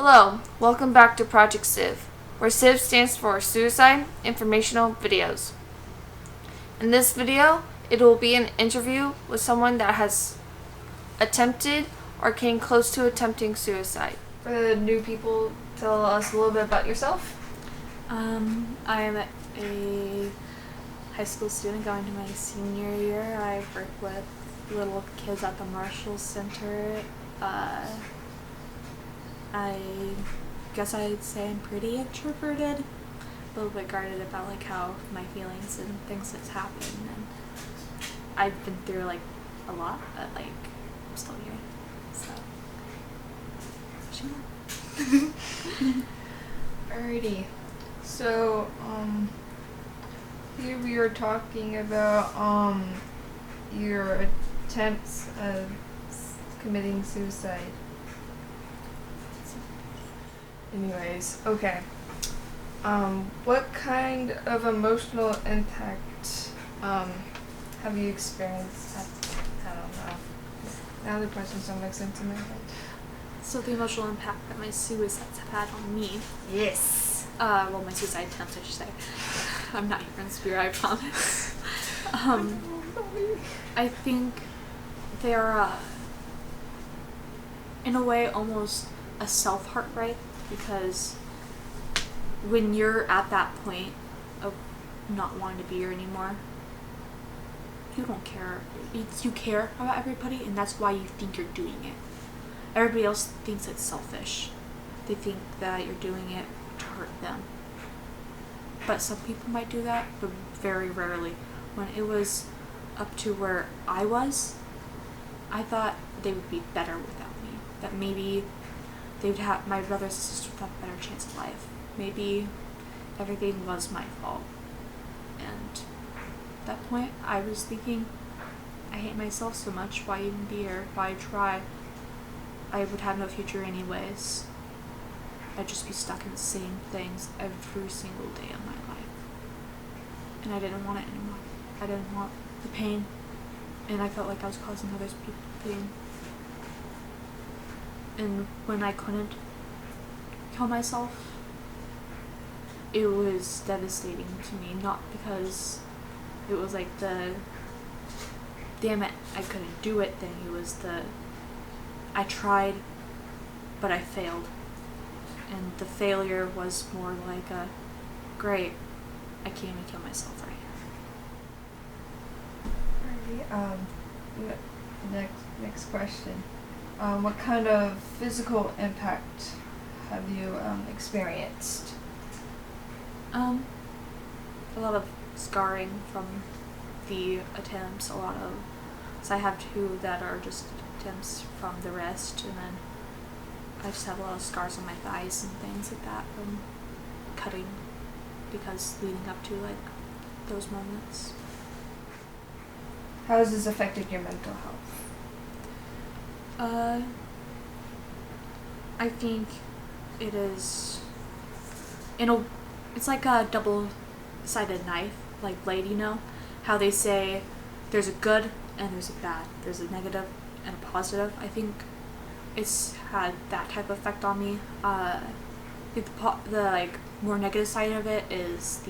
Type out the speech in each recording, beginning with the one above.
Hello, welcome back to Project S.I.V, where S.I.V stands for Suicide Informational Videos. In this video, it will be an interview with someone that has attempted or came close to attempting suicide. For the new people, tell us a little bit about yourself. I am a high school student going to my senior year. I work with little kids at the Marshall Center. I guess I'd say I'm pretty introverted, a little bit guarded about like how my feelings and things that's happened, and I've been through like a lot, but like I'm still here, so sure. Alrighty. So, here we are talking about your attempts of committing suicide. Anyways, okay. What kind of emotional impact have you experienced? I don't know. Now the questions don't make sense in my head. So the emotional impact that my suicides have had on me. Yes. Well, my suicide attempts, I should say. I'm not here in spirit, I promise. I think they're, in a way, almost a self-heartbreak, because when you're at that point of not wanting to be here anymore, you don't care. You care about everybody, and that's why you think you're doing it. Everybody else thinks it's selfish. They think that you're doing it to hurt them. But some people might do that, but very rarely. When it was up to where I was, I thought they would be better without me. That maybe they would have, my brothers and sisters would have a better chance of life. Maybe everything was my fault. And at that point, I was thinking, I hate myself so much, why even be here? Why try? I would have no future anyways. I'd just be stuck in the same things every single day of my life. And I didn't want it anymore. I didn't want the pain. And I felt like I was causing others people pain. And when I couldn't kill myself, it was devastating to me. Not because it was like the damn it, I couldn't do it thing. It was the I tried, but I failed. And the failure was more like a great, I can't even kill myself right here. Next question. What kind of physical impact have you experienced? A lot of scarring from the attempts. So I have two that are just attempts from the rest, and then I just have a lot of scars on my thighs and things like that from cutting, because leading up to like those moments. How has this affected your mental health? I think it is, it's like a double-sided knife, like blade, you know? How they say there's a good and there's a bad, there's a negative and a positive. I think it's had that type of effect on me. I think the like more negative side of it is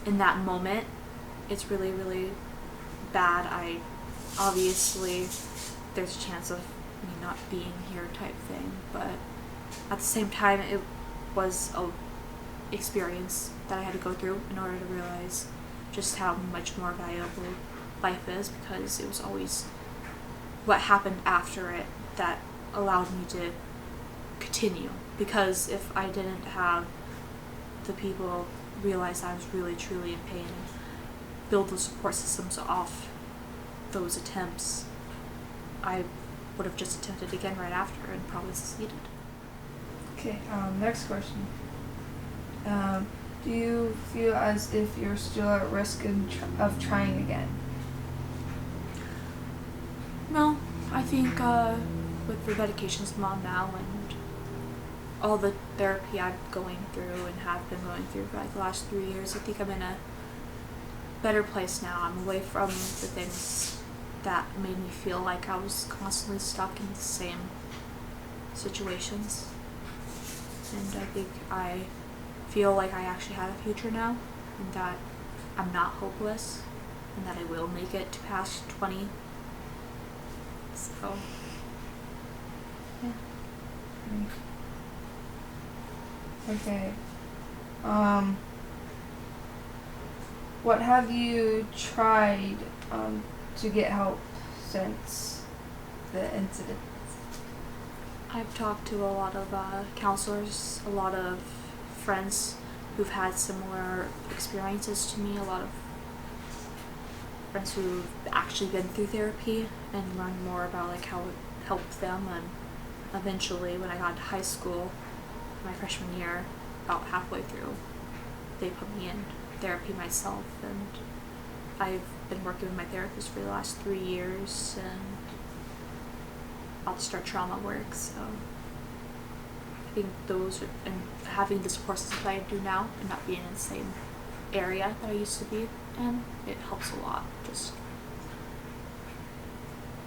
in that moment, it's really, really bad. Obviously there's a chance of me not being here type thing, but at the same time it was a experience that I had to go through in order to realize just how much more valuable life is, because it was always what happened after it that allowed me to continue. Because if I didn't have the people realize I was really truly in pain and build those support systems off those attempts, I would have just attempted again right after and probably succeeded. Okay, next question. Do you feel as if you're still at risk of trying again? No, I think with the medications I'm on now and all the therapy I'm going through and have been going through for like the last 3 years, I think I'm in a better place now. I'm away from the things that made me feel like I was constantly stuck in the same situations. and I think I feel like I actually have a future now, and that I'm not hopeless, and that I will make it to past 20. So, yeah. Okay. What have you tried to get help since the incident? I've talked to a lot of counselors, a lot of friends who've had similar experiences to me, a lot of friends who've actually been through therapy and learned more about like how it helped them. And eventually, when I got to high school, my freshman year, about halfway through, they put me in therapy myself, and I've been working with my therapist for the last 3 years, and about to start trauma work. So I think those are, and having the support system that I do now and not being in the same area that I used to be in, it helps a lot. Just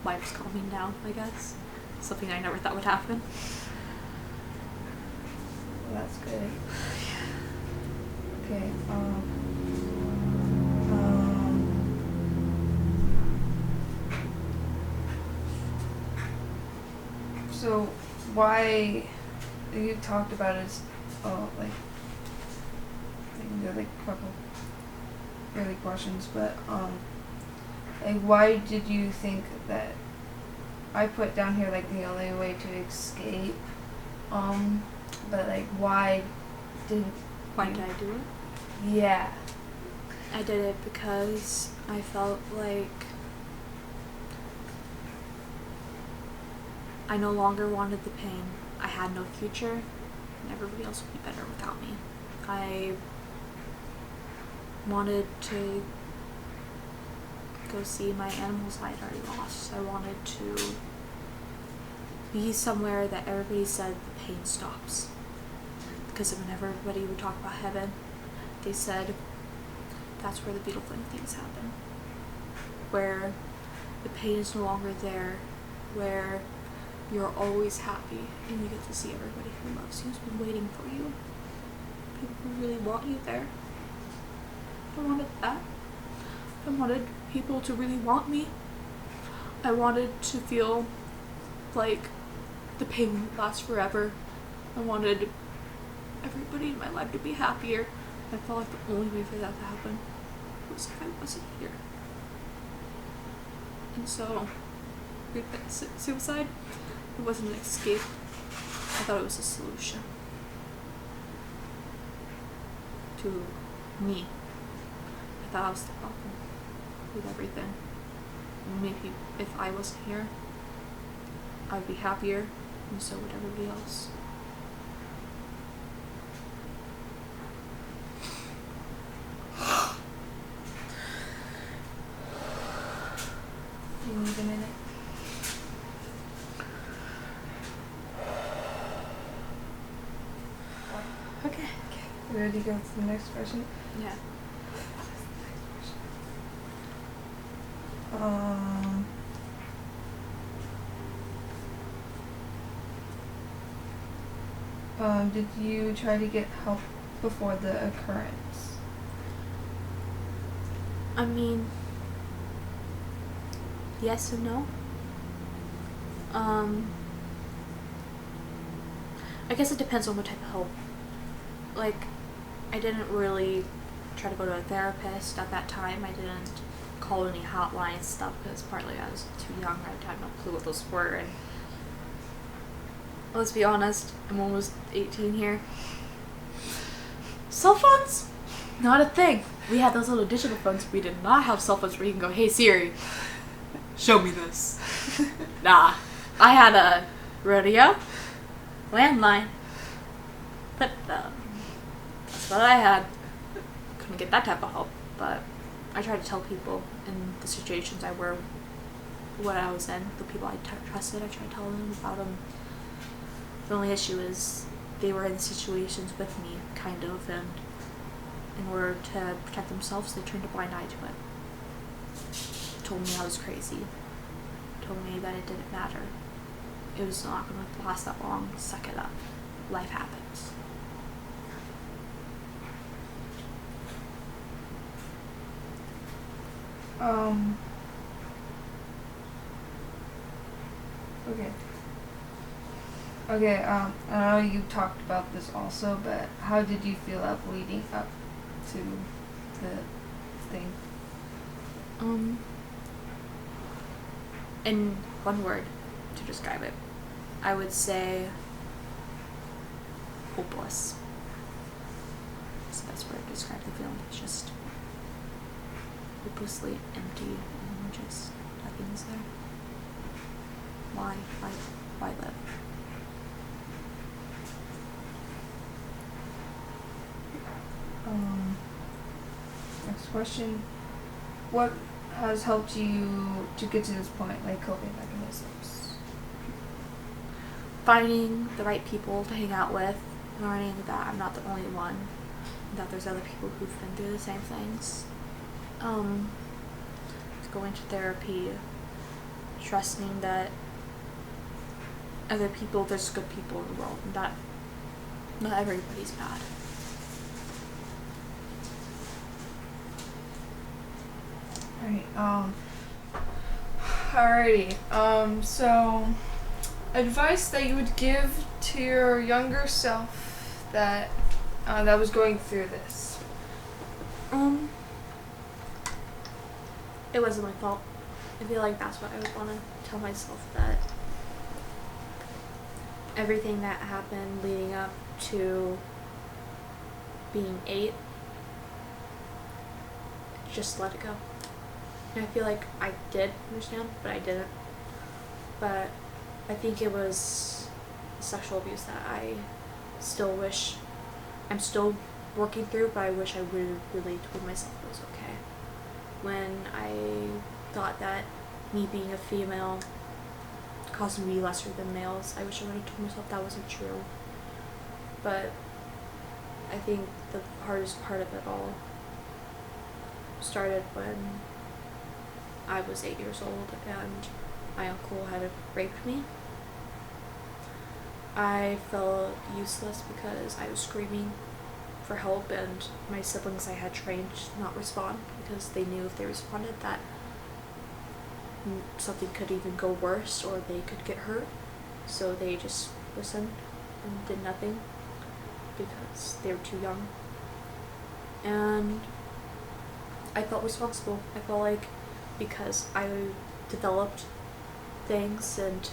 life's calming down, I guess. Something I never thought would happen. Well, that's good. Okay. So why you talked about is like there are like a couple really questions, but like why did you think that I put down here like the only way to escape, but like why did I do it? Yeah. I did it because I felt like I no longer wanted the pain. I had no future, and everybody else would be better without me. I wanted to go see my animals I had already lost. I wanted to be somewhere that everybody said the pain stops. Because whenever everybody would talk about heaven, they said that's where the beautiful things happen. Where the pain is no longer there, where you're always happy and you get to see everybody who loves you, who's been waiting for you. People who really want you there. I wanted that. I wanted people to really want me. I wanted to feel like the pain wouldn't last forever. I wanted everybody in my life to be happier. I felt like the only way for that to happen was if I wasn't here. And so, suicide, it wasn't an escape. I thought it was a solution to me. I thought I was the problem with everything. Maybe if I wasn't here, I would be happier, and so would everybody else. You need a minute. Okay. You ready to go to the next question? Yeah. Did you try to get help before the occurrence? I mean, yes and no. I guess it depends on what type of help. Like, I didn't really try to go to a therapist at that time. I didn't call any hotline stuff because partly I was too young. I had no clue what those were. And let's be honest, I'm almost 18 here. Cell phones? Not a thing. We had those little digital phones. We did not have cell phones where you can go, hey Siri, show me this. Nah. I had a radio, landline, flip phone. That's what I had. Couldn't get that type of help, but I tried to tell people in the situations I were, what I was in, the people I trusted, I tried telling them about them. The only issue is they were in situations with me, kind of, and in order to protect themselves, they turned a blind eye to it. Told me I was crazy. Told me that it didn't matter. It was not going to last that long. Suck it up. life happens. Okay. Okay, I know you talked about this also, but how did you feel up leading up to the thing? In one word to describe it, I would say hopeless. It's the best word to describe the feeling. It's just hopelessly empty and just nothing's there. Why live? Next question. What has helped you to get to this point, like coping mechanisms? Finding the right people to hang out with, learning that I'm not the only one, that there's other people who've been through the same things. Going to therapy, trusting that other people, there's good people in the world, and that not everybody's bad. Alrighty. So advice that you would give to your younger self that was going through this. It wasn't my fault. I feel like that's what I would want to tell myself, that everything that happened leading up to being 8, just let it go. And I feel like I did understand, but I didn't. But I think it was sexual abuse that I still wish, I'm still working through, but I wish I would have really told myself it was okay. When I thought that me being a female caused me to be lesser than males, I wish I would have told myself that wasn't true. But I think the hardest part of it all started when I was 8 years old and my uncle had raped me. I felt useless because I was screaming for help, and my siblings I had trained to not respond because they knew if they responded that something could even go worse or they could get hurt. So they just listened and did nothing because they were too young. And I felt responsible. I felt like because I developed things and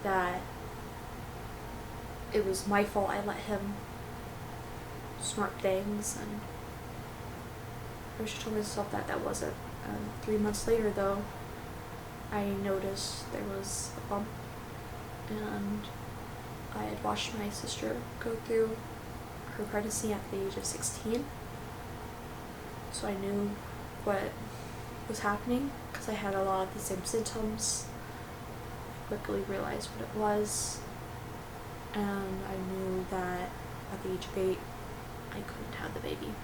that it was my fault I let him snort things, and I wish I told myself that that wasn't. 3 months later though, I noticed there was a bump, and I had watched my sister go through her pregnancy at the age of 16, so I knew what was happening because I had a lot of the same symptoms. I quickly realized what it was, and I knew that at the age of 8 I couldn't have the baby.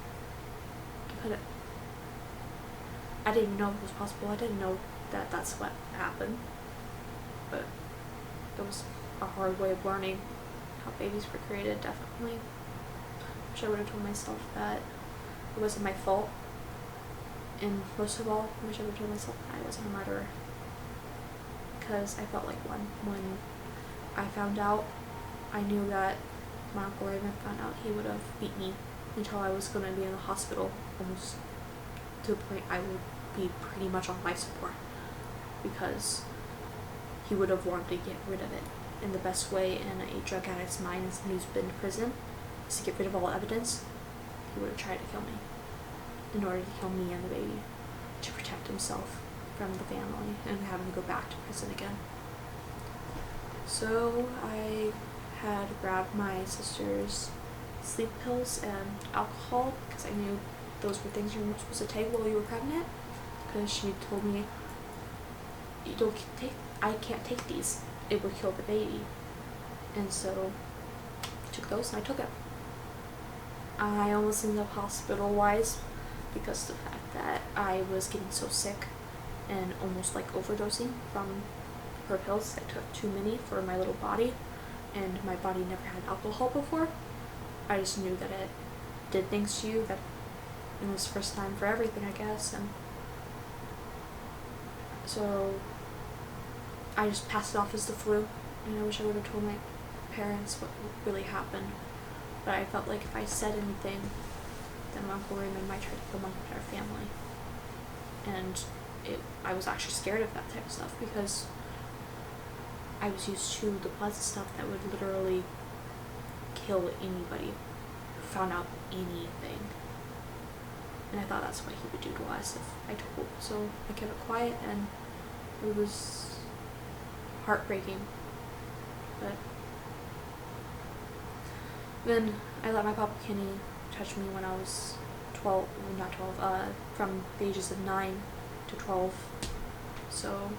I couldn't. I didn't know it was possible. I didn't know that that's what happened, but it was a hard way of learning how babies were created, definitely. Wish I would have told myself that it wasn't my fault, and most of all, I wish I would have told myself that I wasn't a murderer, because I felt like one. When I found out, I knew that my Uncle Raymond found out, he would have beat me until I was going to be in the hospital, almost to the point I would be pretty much on life support, because he would have wanted to get rid of it. And the best way in a drug addict's mind and somebody who's been to prison is to get rid of all evidence. He would have tried to kill me in order to kill me and the baby, to protect himself from the family and having to go back to prison again. So I had grabbed my sister's sleep pills and alcohol because I knew those were things you weren't supposed to take while you were pregnant, because she told me, I can't take these, it will kill the baby. And so I took those and I took it. I almost ended up hospitalized because of the fact that I was getting so sick and almost like overdosing from her pills. I took too many for my little body, and my body never had alcohol before. I just knew that it did things to you, that it was first time for everything, I guess, and so I just passed it off as the flu, and I wish I would have told my parents what really happened, but I felt like if I said anything, then my Uncle Raymond might try to kill my entire family, and I was actually scared of that type of stuff because I was used to the blood stuff that would literally kill anybody who found out anything. And I thought that's what he would do to us if I told. So I kept it quiet, and it was heartbreaking. But then I let my Papa Kenny touch me when I was 12, well, not 12, from the ages of 9 to 12. So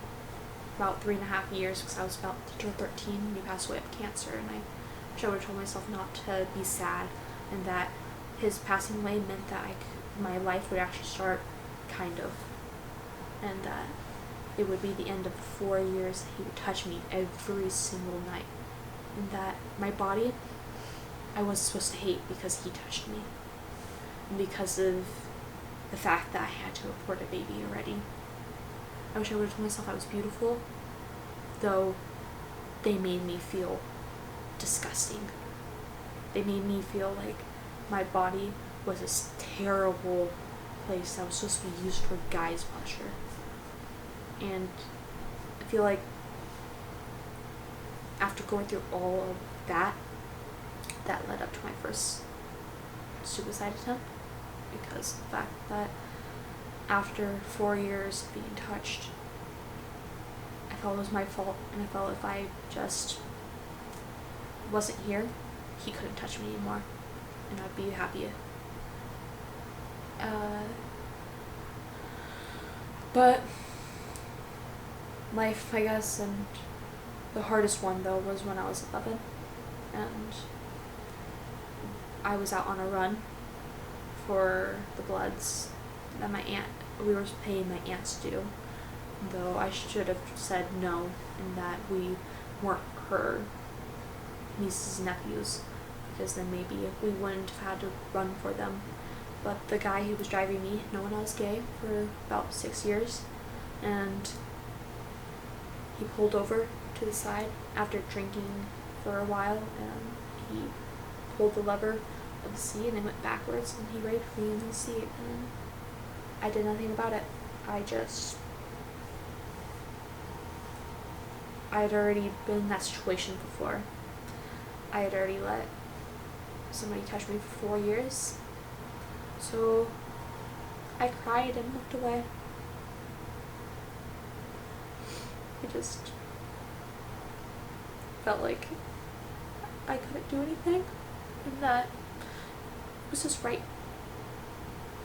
about 3.5 years, because I was about to turn 13 when he passed away of cancer, and I wish I would have told myself not to be sad, and that his passing away meant that my life would actually start, kind of, and that it would be the end of 4 years that he would touch me every single night, and that my body I wasn't supposed to hate because he touched me, and because of the fact that I had to abort a baby already. I wish I would have told myself I was beautiful, though they made me feel disgusting. They made me feel like my body was this terrible place that was supposed to be used for guys' pleasure. And I feel like after going through all of that, that led up to my first suicide attempt, because of the fact that after 4 years of being touched, I felt it was my fault, and I felt if I just wasn't here, he couldn't touch me anymore, and I'd be happier. But life, I guess, and the hardest one though was when I was 11, and I was out on a run for the bloods that we were paying my aunts to do, though I should have said no, and that we weren't her nieces and nephews, because then maybe we wouldn't have had to run for them. But the guy who was driving me, no one else gay for about 6 years, and he pulled over to the side after drinking for a while, and he pulled the lever of the seat and it went backwards, and he raped me in the seat, and I did nothing about it. I had already been in that situation before. I had already let somebody touch me for 4 years. So I cried and looked away. I just felt like I couldn't do anything, and that it was his right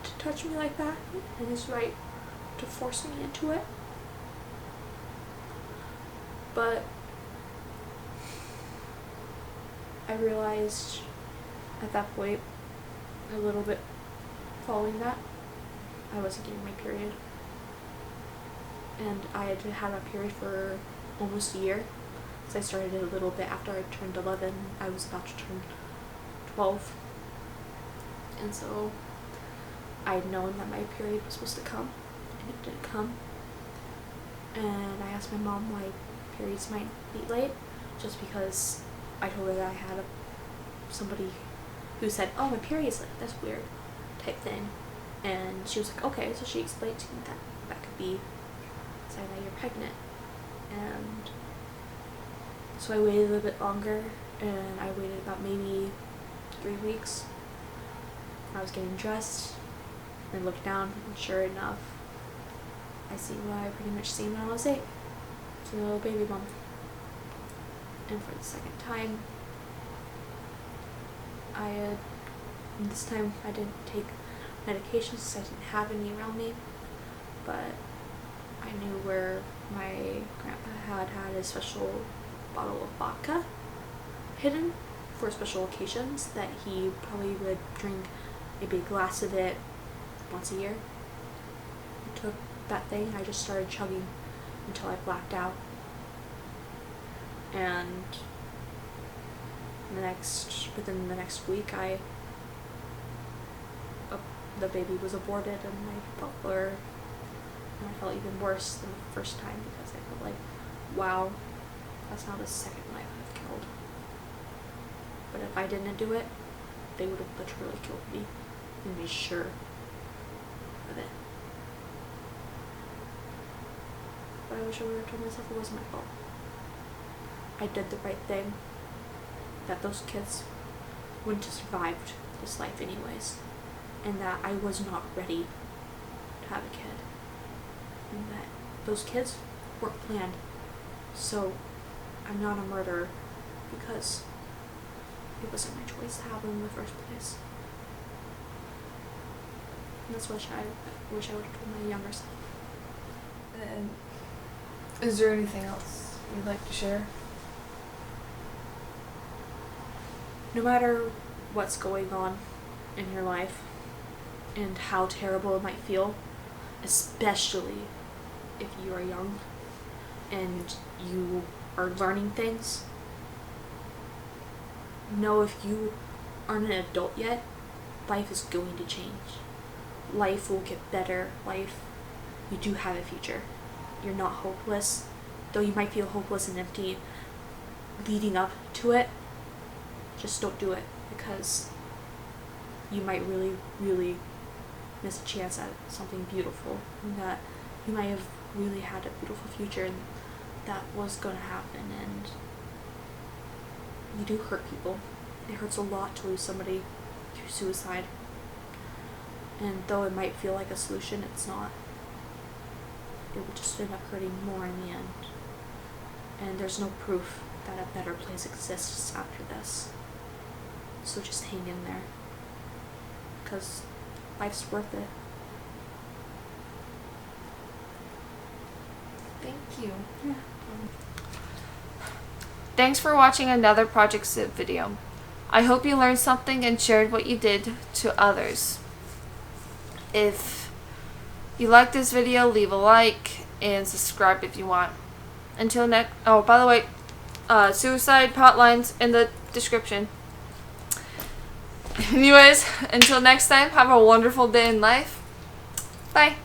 to touch me like that, and his right to force me into it. But I realized at that point, a little bit following that, I wasn't getting my period. And I had had my period for almost a year. So I started it a little bit after I turned 11. I was about to turn 12. And so I had known that my period was supposed to come, and it didn't come. And I asked my mom why periods might be late, just because I told her that I had somebody who said, "Oh, my period's late, that's weird," type thing. And she was like, okay, so she explained to me that could be a sign that you're pregnant. And so I waited a little bit longer, and I waited about maybe 3 weeks. I was getting dressed, and I looked down, and sure enough, I see what I pretty much seen when I was 8. It's a little baby bump. And for the second time, this time I didn't take medications because I didn't have any around me, but I knew where my grandpa had a special bottle of vodka hidden for special occasions that he probably would drink maybe a glass of it once a year. I took that thing, I just started chugging until I blacked out, and within the next week, the baby was aborted, and I felt I felt even worse than the first time, because I felt like, wow, that's now the second life I've killed. But if I didn't do it, they would have literally killed me, and be sure of it. But I wish I would have told myself it wasn't my fault. I did the right thing, that those kids wouldn't have survived this life anyways, and that I was not ready to have a kid, and that those kids weren't planned. So I'm not a murderer, because it wasn't my choice to have them in the first place. And that's what I wish I would have told my younger self. And is there anything else you'd like to share? No matter what's going on in your life and how terrible it might feel, especially if you are young and you are learning things, know if you aren't an adult yet, life is going to change. Life will get better. You do have a future. You're not hopeless, though you might feel hopeless and empty leading up to it. Just don't do it, because you might really, really miss a chance at something beautiful, and that you might have really had a beautiful future, and that was going to happen. And you do hurt people. It hurts a lot to lose somebody through suicide, and though it might feel like a solution, it's not. It will just end up hurting more in the end, and there's no proof that a better place exists after this. So just hang in there, because life's worth it. Thank you. Yeah. Thanks for watching another Project S.I.V video. I hope you learned something and shared what you did to others. If you like this video, leave a like and subscribe if you want. Until next, oh, by the way, suicide hotlines in the description. Anyways, until next time, have a wonderful day in life. Bye.